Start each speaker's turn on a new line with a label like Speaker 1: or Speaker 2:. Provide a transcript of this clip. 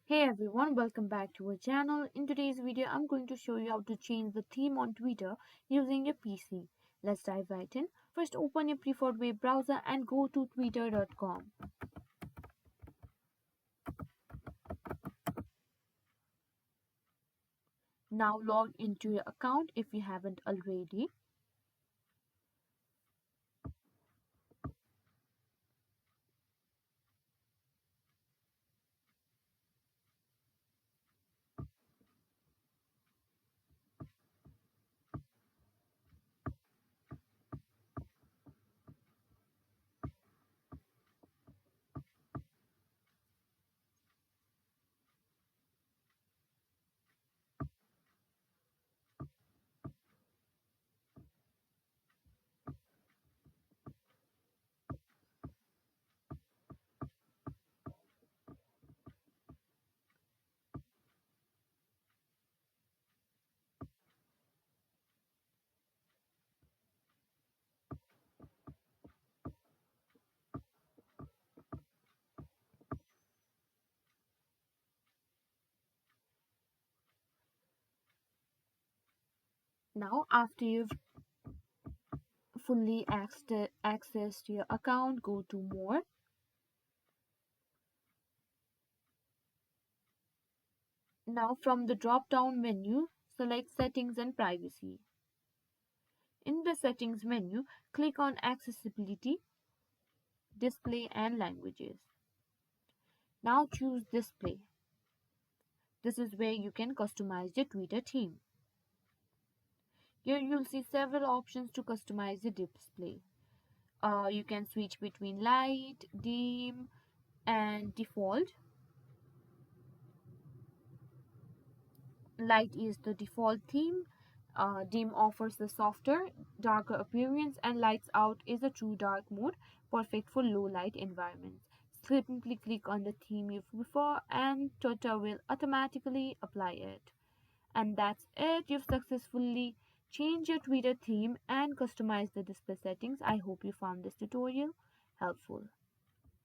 Speaker 1: Hey everyone, welcome back to our channel. In today's video, I'm going to show you how to change the theme on Twitter using your PC. Let's dive right in. First, open your preferred web browser and go to twitter.com. Now log into your account if you haven't already. Now, after you've fully accessed your account, go to More. Now, from the drop down menu, select Settings and Privacy. In the Settings menu, click on Accessibility, Display and Languages. Now choose Display. This is where you can customize the Twitter theme. Here you'll see several options to customize the display. You can switch between light, dim, and default. Light is the default theme. Dim offers the softer, darker appearance, and lights out is a true dark mode, perfect for low light environments. Simply click on the theme you prefer, and Twitter will automatically apply it. And that's it. You've successfully changed your Twitter theme and customized the display settings. I hope you found this tutorial helpful.